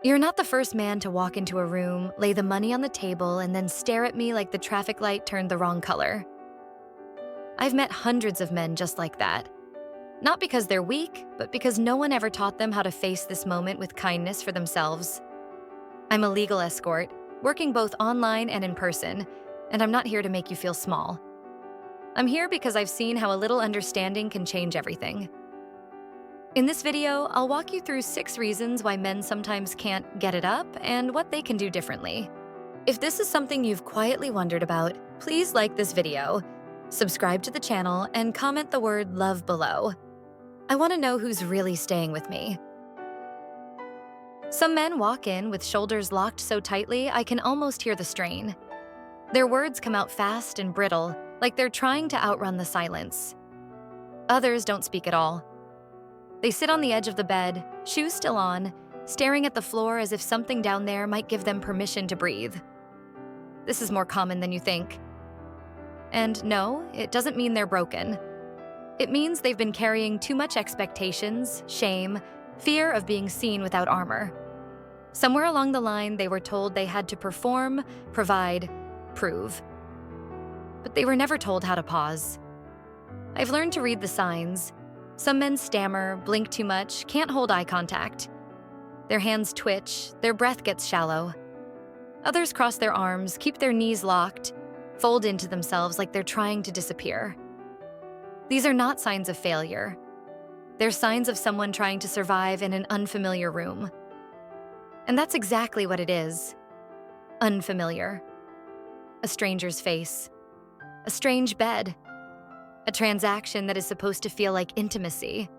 You're not the first man to walk into a room, lay the money on the table, and then stare at me like the traffic light turned the wrong color. I've met hundreds of men just like that. Not because they're weak, but because no one ever taught them how to face this moment with kindness for themselves. I'm a legal escort, working both online and in person, and I'm not here to make you feel small. I'm here because I've seen how a little understanding can change everything. In this video, I'll walk you through 6 reasons why men sometimes can't get it up and what they can do differently. If this is something you've quietly wondered about, please like this video, subscribe to the channel, and comment the word love below. I want to know who's really staying with me. Some men walk in with shoulders locked so tightly I can almost hear the strain. Their words come out fast and brittle, like they're trying to outrun the silence. Others don't speak at all. They sit on the edge of the bed, shoes still on, staring at the floor as if something down there might give them permission to breathe. This is more common than you think. And no, it doesn't mean they're broken. It means they've been carrying too much expectations, shame, fear of being seen without armor. Somewhere along the line, they were told they had to perform, provide, prove. But they were never told how to pause. I've learned to read the signs. Some men stammer, blink too much, can't hold eye contact. Their hands twitch, their breath gets shallow. Others cross their arms, keep their knees locked, fold into themselves like they're trying to disappear. These are not signs of failure. They're signs of someone trying to survive in an unfamiliar room. And that's exactly what it is. Unfamiliar. A stranger's face. A strange bed. A transaction that is supposed to feel like intimacy.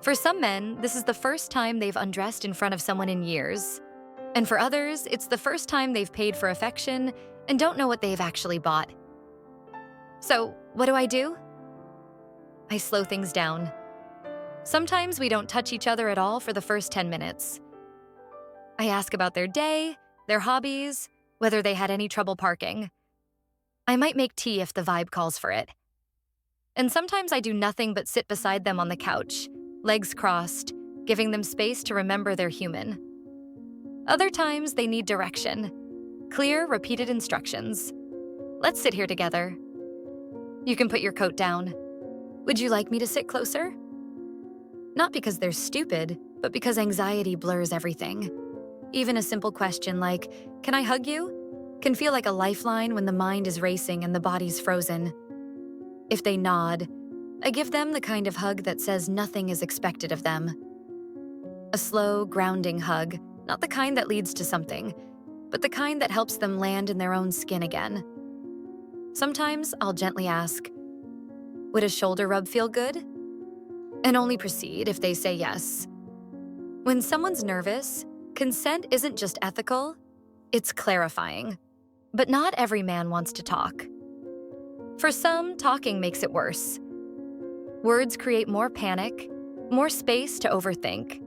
For some men, this is the first time they've undressed in front of someone in years. And for others, it's the first time they've paid for affection and don't know what they've actually bought. So, what do? I slow things down. Sometimes we don't touch each other at all for the first 10 minutes. I ask about their day, their hobbies, whether they had any trouble parking. I might make tea if the vibe calls for it. And sometimes I do nothing but sit beside them on the couch, legs crossed, giving them space to remember they're human. Other times they need direction, clear, repeated instructions. Let's sit here together. You can put your coat down. Would you like me to sit closer? Not because they're stupid, but because anxiety blurs everything. Even a simple question like, "Can I hug you?" can feel like a lifeline when the mind is racing and the body's frozen. If they nod, I give them the kind of hug that says nothing is expected of them. A slow, grounding hug, not the kind that leads to something, but the kind that helps them land in their own skin again. Sometimes I'll gently ask, "Would a shoulder rub feel good?" And only proceed if they say yes. When someone's nervous, consent isn't just ethical, it's clarifying. But not every man wants to talk. For some, talking makes it worse. Words create more panic, more space to overthink.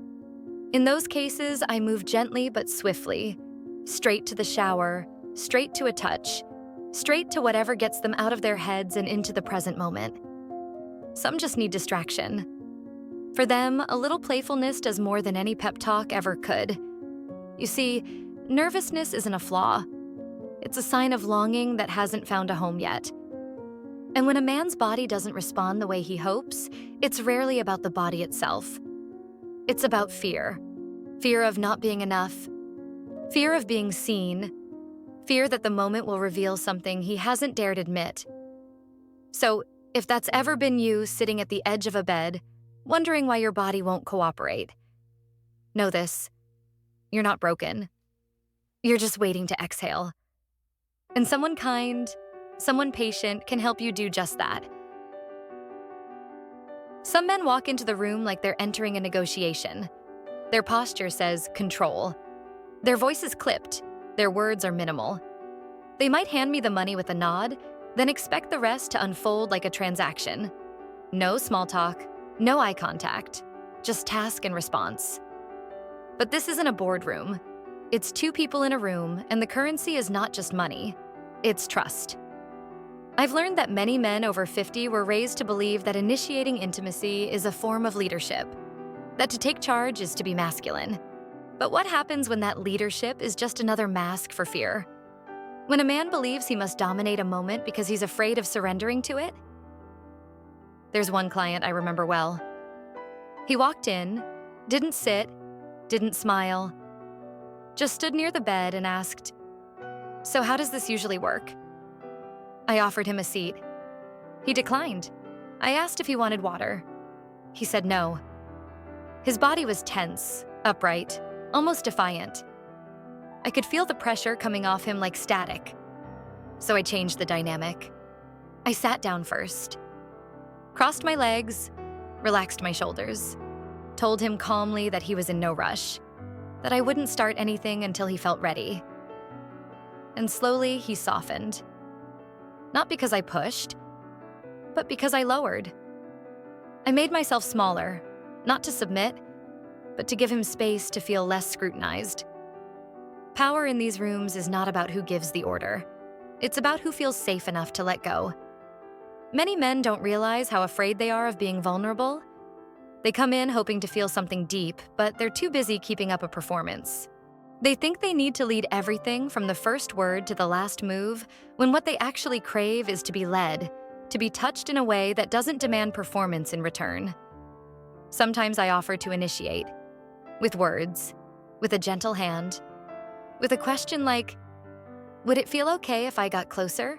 In those cases, I move gently but swiftly, straight to the shower, straight to a touch, straight to whatever gets them out of their heads and into the present moment. Some just need distraction. For them, a little playfulness does more than any pep talk ever could. You see, nervousness isn't a flaw. It's a sign of longing that hasn't found a home yet. And when a man's body doesn't respond the way he hopes, it's rarely about the body itself. It's about fear. Fear of not being enough. Fear of being seen. Fear that the moment will reveal something he hasn't dared admit. So, if that's ever been you sitting at the edge of a bed, wondering why your body won't cooperate, know this: you're not broken. You're just waiting to exhale. And someone kind, someone patient can help you do just that. Some men walk into the room like they're entering a negotiation. Their posture says control. Their voice is clipped. Their words are minimal. They might hand me the money with a nod, then expect the rest to unfold like a transaction. No small talk, no eye contact, just task and response. But this isn't a boardroom. It's 2 people in a room, and the currency is not just money. It's trust. I've learned that many men over 50 were raised to believe that initiating intimacy is a form of leadership, that to take charge is to be masculine. But what happens when that leadership is just another mask for fear? When a man believes he must dominate a moment because he's afraid of surrendering to it? There's one client I remember well. He walked in, didn't sit, didn't smile, just stood near the bed and asked, "So how does this usually work?" I offered him a seat. He declined. I asked if he wanted water. He said no. His body was tense, upright, almost defiant. I could feel the pressure coming off him like static. So I changed the dynamic. I sat down first, crossed my legs, relaxed my shoulders, told him calmly that he was in no rush, that I wouldn't start anything until he felt ready. And slowly he softened. Not because I pushed, but because I lowered. I made myself smaller, not to submit, but to give him space to feel less scrutinized. Power in these rooms is not about who gives the order. It's about who feels safe enough to let go. Many men don't realize how afraid they are of being vulnerable. They come in hoping to feel something deep, but they're too busy keeping up a performance. They think they need to lead everything from the first word to the last move, when what they actually crave is to be led, to be touched in a way that doesn't demand performance in return. Sometimes I offer to initiate, with words, with a gentle hand, with a question like, "Would it feel okay if I got closer?"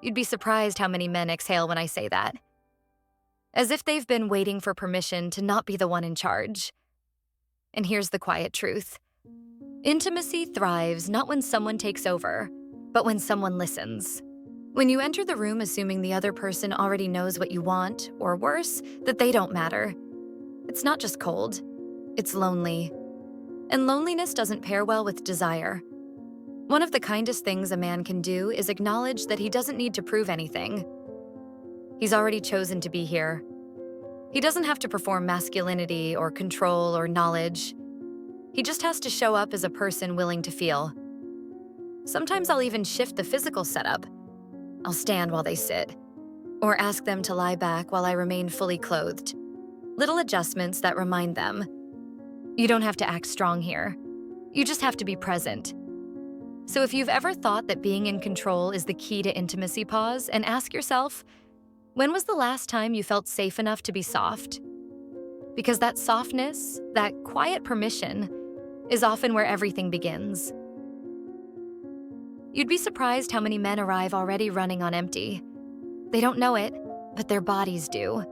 You'd be surprised how many men exhale when I say that. As if they've been waiting for permission to not be the one in charge. And here's the quiet truth. Intimacy thrives not when someone takes over, but when someone listens. When you enter the room assuming the other person already knows what you want, or worse, that they don't matter. It's not just cold, it's lonely. And loneliness doesn't pair well with desire. One of the kindest things a man can do is acknowledge that he doesn't need to prove anything. He's already chosen to be here. He doesn't have to perform masculinity or control or knowledge. He just has to show up as a person willing to feel. Sometimes I'll even shift the physical setup. I'll stand while they sit, or ask them to lie back while I remain fully clothed. Little adjustments that remind them, you don't have to act strong here. You just have to be present. So if you've ever thought that being in control is the key to intimacy, pause and ask yourself, when was the last time you felt safe enough to be soft? Because that softness, that quiet permission, is often where everything begins. You'd be surprised how many men arrive already running on empty. They don't know it, but their bodies do.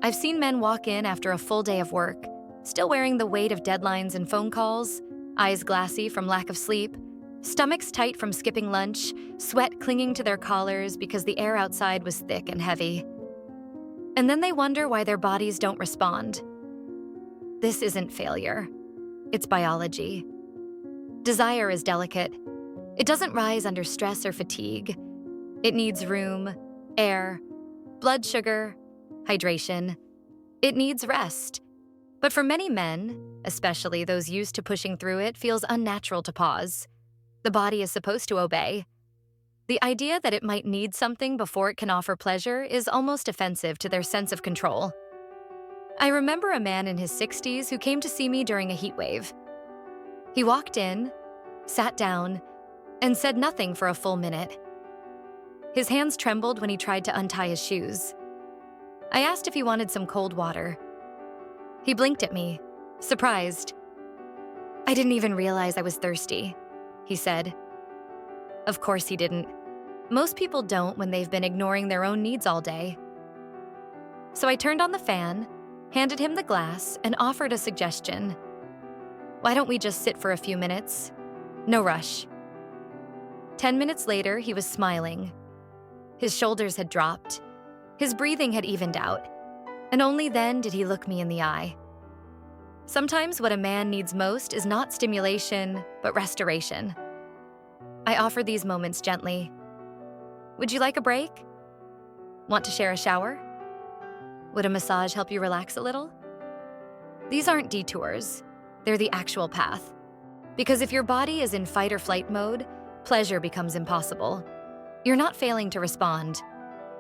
I've seen men walk in after a full day of work, still wearing the weight of deadlines and phone calls, eyes glassy from lack of sleep, stomachs tight from skipping lunch, sweat clinging to their collars because the air outside was thick and heavy. And then they wonder why their bodies don't respond. This isn't failure. It's biology. Desire is delicate. It doesn't rise under stress or fatigue. It needs room, air, blood sugar, hydration. It needs rest. But for many men, especially those used to pushing through it, feels unnatural to pause. The body is supposed to obey. The idea that it might need something before it can offer pleasure is almost offensive to their sense of control. I remember a man in his 60s who came to see me during a heat wave. He walked in, sat down, and said nothing for a full minute. His hands trembled when he tried to untie his shoes. I asked if he wanted some cold water. He blinked at me, surprised. "I didn't even realize I was thirsty," he said. Of course he didn't. Most people don't when they've been ignoring their own needs all day. So I turned on the fan, handed him the glass, and offered a suggestion. Why don't we just sit for a few minutes? No rush. 10 minutes later, he was smiling. His shoulders had dropped. His breathing had evened out. And only then did he look me in the eye. Sometimes what a man needs most is not stimulation, but restoration. I offer these moments gently. Would you like a break? Want to share a shower? Would a massage help you relax a little? These aren't detours. They're the actual path. Because if your body is in fight or flight mode, pleasure becomes impossible. You're not failing to respond.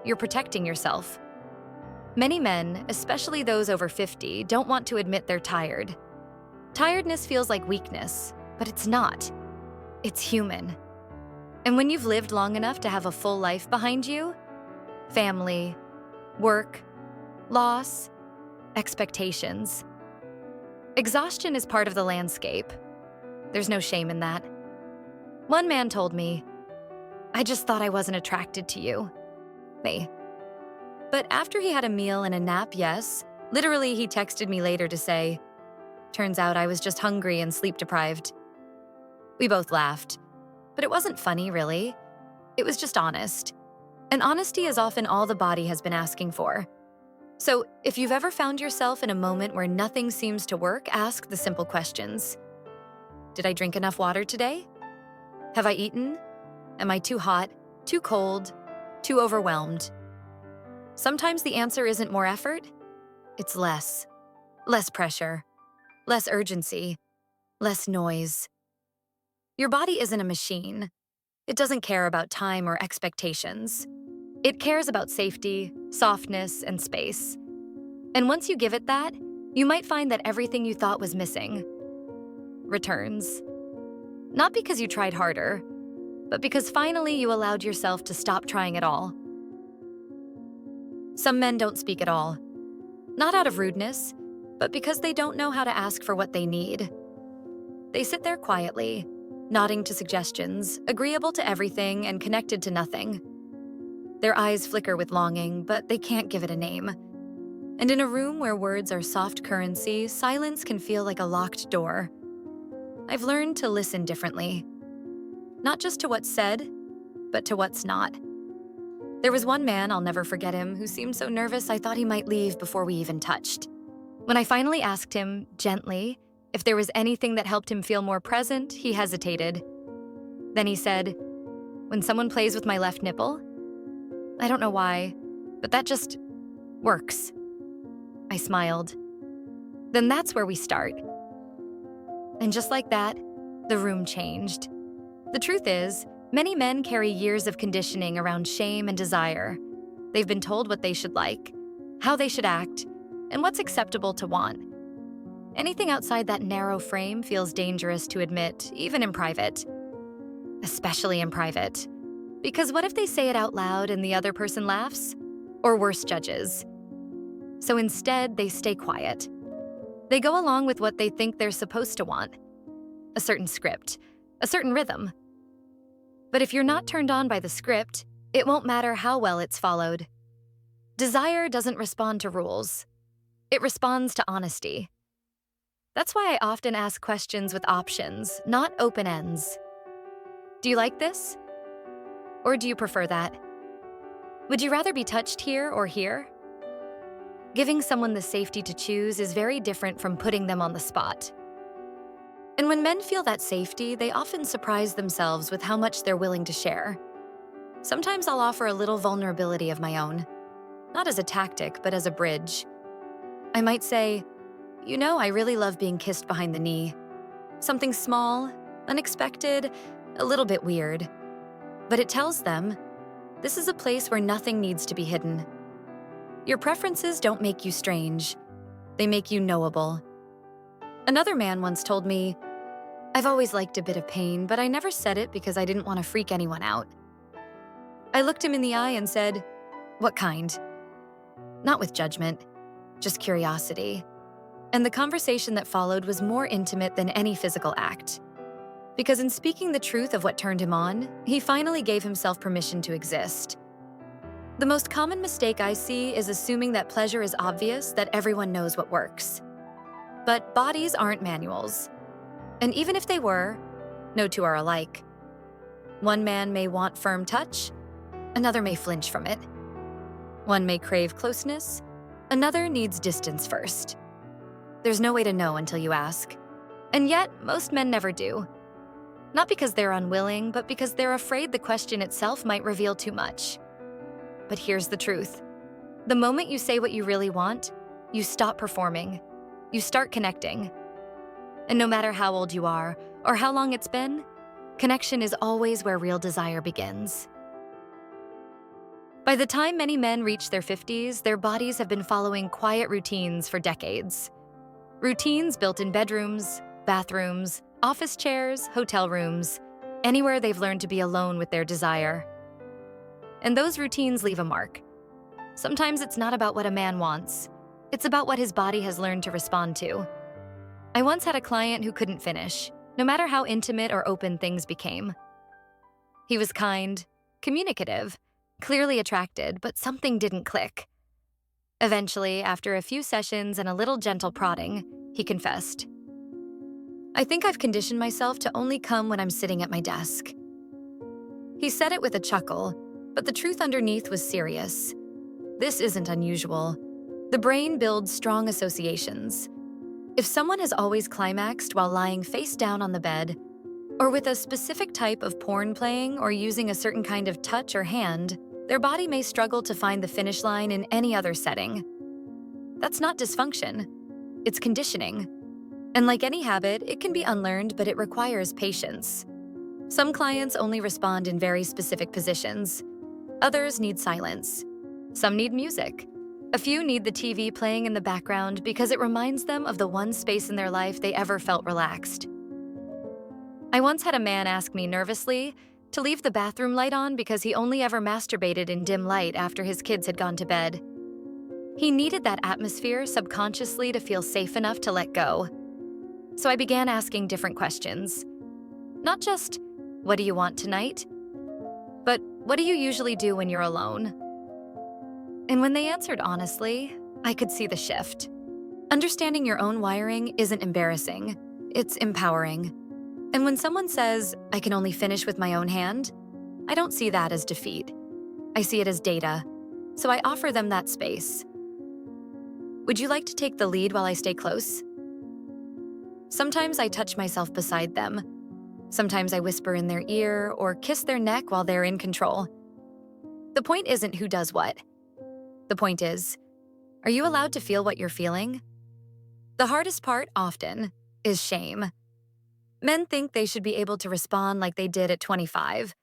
You're protecting yourself. Many men, especially those over 50, don't want to admit they're tired. Tiredness feels like weakness, but it's not. It's human. And when you've lived long enough to have a full life behind you, family, work, loss, expectations, exhaustion is part of the landscape. There's no shame in that. One man told me, "I just thought I wasn't attracted to you." Me. But after he had a meal and a nap, yes, literally he texted me later to say, "Turns out I was just hungry and sleep deprived." We both laughed. But it wasn't funny, really. It was just honest. And honesty is often all the body has been asking for. So if you've ever found yourself in a moment where nothing seems to work, ask the simple questions. Did I drink enough water today? Have I eaten? Am I too hot, too cold, too overwhelmed? Sometimes the answer isn't more effort, it's less. Less pressure, less urgency, less noise. Your body isn't a machine. It doesn't care about time or expectations. It cares about safety, softness, and space. And once you give it that, you might find that everything you thought was missing returns. Not because you tried harder, but because finally you allowed yourself to stop trying at all. Some men don't speak at all. Not out of rudeness, but because they don't know how to ask for what they need. They sit there quietly, nodding to suggestions, agreeable to everything and connected to nothing. Their eyes flicker with longing, but they can't give it a name. And in a room where words are soft currency, silence can feel like a locked door. I've learned to listen differently. Not just to what's said, but to what's not. There was one man, I'll never forget him, who seemed so nervous I thought he might leave before we even touched. When I finally asked him, gently, if there was anything that helped him feel more present, he hesitated. Then he said, "When someone plays with my left nipple, I don't know why, but that just works." I smiled. Then that's where we start. And just like that, the room changed. The truth is, many men carry years of conditioning around shame and desire. They've been told what they should like, how they should act, and what's acceptable to want. Anything outside that narrow frame feels dangerous to admit, even in private. Especially in private. Because what if they say it out loud and the other person laughs? Or worse, judges. So instead, they stay quiet. They go along with what they think they're supposed to want. A certain script, a certain rhythm. But if you're not turned on by the script, it won't matter how well it's followed. Desire doesn't respond to rules. It responds to honesty. That's why I often ask questions with options, not open ends. Do you like this? Or do you prefer that? Would you rather be touched here or here? Giving someone the safety to choose is very different from putting them on the spot. And when men feel that safety, they often surprise themselves with how much they're willing to share. Sometimes I'll offer a little vulnerability of my own, not as a tactic, but as a bridge. I might say, "You know, I really love being kissed behind the knee." Something small, unexpected, a little bit weird. But it tells them, this is a place where nothing needs to be hidden. Your preferences don't make you strange. They make you knowable. Another man once told me, "I've always liked a bit of pain, but I never said it because I didn't want to freak anyone out." I looked him in the eye and said, "What kind?" Not with judgment, just curiosity. And the conversation that followed was more intimate than any physical act. Because in speaking the truth of what turned him on, he finally gave himself permission to exist. The most common mistake I see is assuming that pleasure is obvious, that everyone knows what works. But bodies aren't manuals. And even if they were, no two are alike. One man may want firm touch, another may flinch from it. One may crave closeness, another needs distance first. There's no way to know until you ask. And yet, most men never do. Not because they're unwilling, but because they're afraid the question itself might reveal too much. But here's the truth. The moment you say what you really want, you stop performing. You start connecting. And no matter how old you are, or how long it's been, connection is always where real desire begins. By the time many men reach their 50s, their bodies have been following quiet routines for decades. Routines built in bedrooms, bathrooms, office chairs, hotel rooms, anywhere they've learned to be alone with their desire. And those routines leave a mark. Sometimes it's not about what a man wants. It's about what his body has learned to respond to. I once had a client who couldn't finish, no matter how intimate or open things became. He was kind, communicative, clearly attracted, but something didn't click. Eventually, after a few sessions and a little gentle prodding, he confessed. "I think I've conditioned myself to only come when I'm sitting at my desk." He said it with a chuckle, but the truth underneath was serious. This isn't unusual. The brain builds strong associations. If someone has always climaxed while lying face down on the bed, or with a specific type of porn playing or using a certain kind of touch or hand, their body may struggle to find the finish line in any other setting. That's not dysfunction. It's conditioning. And like any habit, it can be unlearned, but it requires patience. Some clients only respond in very specific positions. Others need silence. Some need music. A few need the TV playing in the background because it reminds them of the one space in their life they ever felt relaxed. I once had a man ask me nervously to leave the bathroom light on because he only ever masturbated in dim light after his kids had gone to bed. He needed that atmosphere subconsciously to feel safe enough to let go. So I began asking different questions. Not just, "What do you want tonight?" but "What do you usually do when you're alone?" And when they answered honestly, I could see the shift. Understanding your own wiring isn't embarrassing, it's empowering. And when someone says, "I can only finish with my own hand," I don't see that as defeat. I see it as data, so I offer them that space. "Would you like to take the lead while I stay close?" Sometimes I touch myself beside them. Sometimes I whisper in their ear or kiss their neck while they're in control. The point isn't who does what. The point is, are you allowed to feel what you're feeling? The hardest part, often, is shame. Men think they should be able to respond like they did at 25.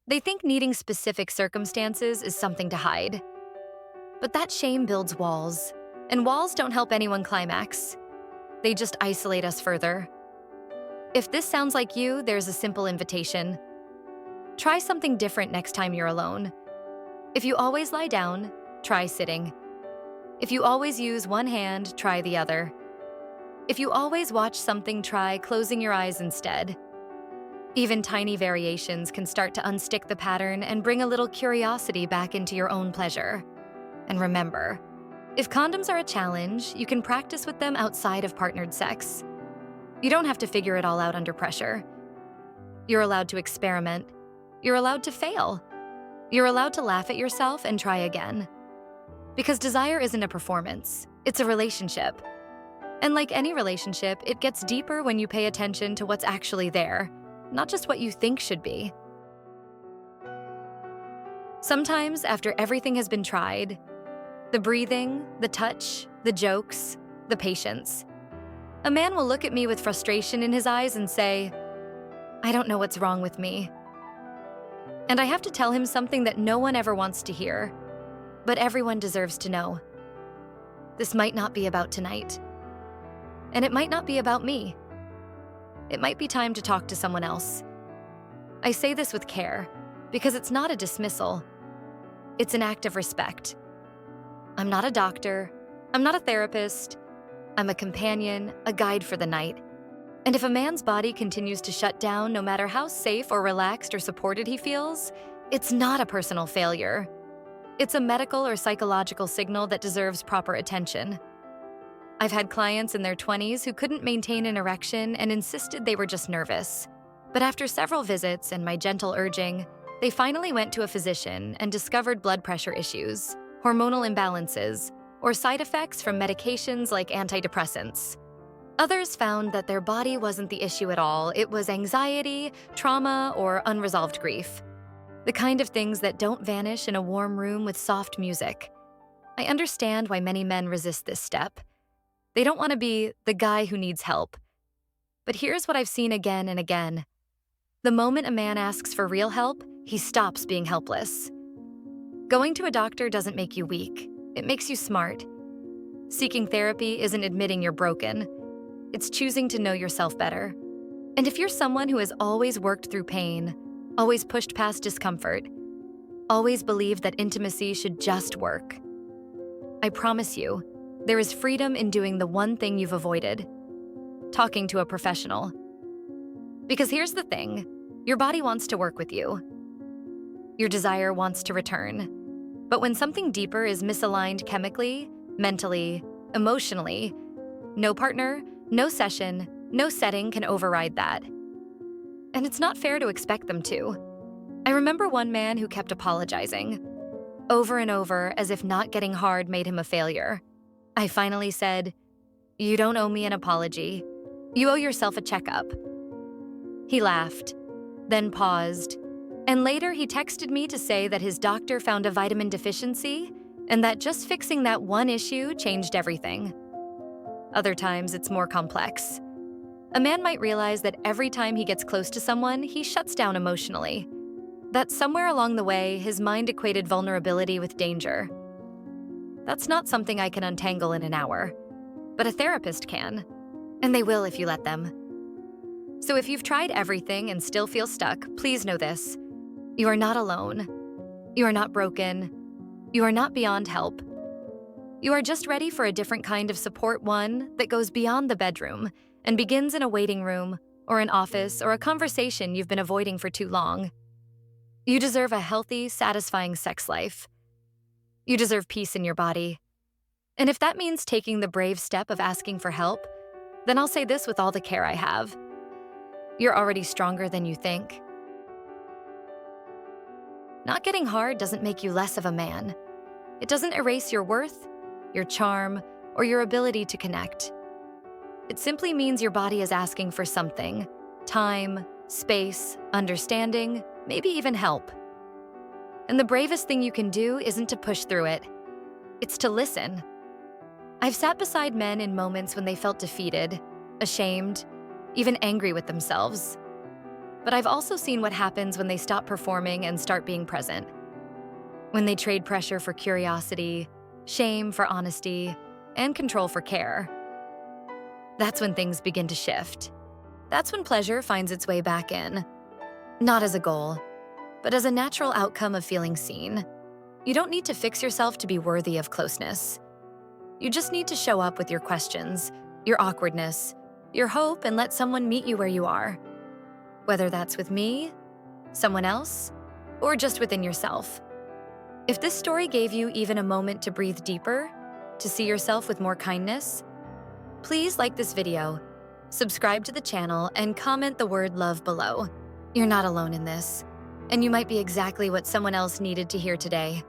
They think needing specific circumstances is something to hide. But that shame builds walls, and walls don't help anyone climax. They just isolate us further. If this sounds like you, there's a simple invitation. Try something different next time you're alone. If you always lie down, try sitting. If you always use one hand, try the other. If you always watch something, try closing your eyes instead. Even tiny variations can start to unstick the pattern and bring a little curiosity back into your own pleasure. And remember, if condoms are a challenge, you can practice with them outside of partnered sex. You don't have to figure it all out under pressure. You're allowed to experiment. You're allowed to fail. You're allowed to laugh at yourself and try again. Because desire isn't a performance, it's a relationship. And like any relationship, it gets deeper when you pay attention to what's actually there, not just what you think should be. Sometimes, after everything has been tried, the breathing, the touch, the jokes, the patience, a man will look at me with frustration in his eyes and say, "I don't know what's wrong with me." And I have to tell him something that no one ever wants to hear, but everyone deserves to know. This might not be about tonight. And it might not be about me. It might be time to talk to someone else. I say this with care, because it's not a dismissal. It's an act of respect. I'm not a doctor. I'm not a therapist. I'm a companion, a guide for the night. And if a man's body continues to shut down no matter how safe or relaxed or supported he feels, it's not a personal failure. It's a medical or psychological signal that deserves proper attention. I've had clients in their 20s who couldn't maintain an erection and insisted they were just nervous. But after several visits and my gentle urging, they finally went to a physician and discovered blood pressure issues, hormonal imbalances, or side effects from medications like antidepressants. Others found that their body wasn't the issue at all. It was anxiety, trauma, or unresolved grief. The kind of things that don't vanish in a warm room with soft music. I understand why many men resist this step. They don't want to be the guy who needs help. But here's what I've seen again and again. The moment a man asks for real help, he stops being helpless. Going to a doctor doesn't make you weak. It makes you smart. Seeking therapy isn't admitting you're broken. It's choosing to know yourself better. And if you're someone who has always worked through pain, always pushed past discomfort, always believed that intimacy should just work, I promise you, there is freedom in doing the one thing you've avoided: talking to a professional. Because here's the thing, your body wants to work with you. Your desire wants to return. But when something deeper is misaligned chemically, mentally, emotionally, no partner, no session, no setting can override that. And it's not fair to expect them to. I remember one man who kept apologizing, over and over, as if not getting hard made him a failure. I finally said, "You don't owe me an apology. You owe yourself a checkup." He laughed, then paused, and later he texted me to say that his doctor found a vitamin deficiency and that just fixing that one issue changed everything. Other times, it's more complex. A man might realize that every time he gets close to someone, he shuts down emotionally. That somewhere along the way, his mind equated vulnerability with danger. That's not something I can untangle in an hour, but a therapist can, and they will if you let them. So if you've tried everything and still feel stuck, please know this: you are not alone. You are not broken. You are not beyond help. You are just ready for a different kind of support, one that goes beyond the bedroom and begins in a waiting room or an office or a conversation you've been avoiding for too long. You deserve a healthy, satisfying sex life. You deserve peace in your body. And if that means taking the brave step of asking for help, then I'll say this with all the care I have: you're already stronger than you think. Not getting hard doesn't make you less of a man. It doesn't erase your worth, your charm, or your ability to connect. It simply means your body is asking for something: time, space, understanding, maybe even help. And the bravest thing you can do isn't to push through it. It's to listen. I've sat beside men in moments when they felt defeated, ashamed, even angry with themselves. But I've also seen what happens when they stop performing and start being present. When they trade pressure for curiosity, shame for honesty, and control for care. That's when things begin to shift. That's when pleasure finds its way back in. Not as a goal, but as a natural outcome of feeling seen. You don't need to fix yourself to be worthy of closeness. You just need to show up with your questions, your awkwardness, your hope, and let someone meet you where you are. Whether that's with me, someone else, or just within yourself. If this story gave you even a moment to breathe deeper, to see yourself with more kindness, please like this video, subscribe to the channel, and comment the word love below. You're not alone in this, and you might be exactly what someone else needed to hear today.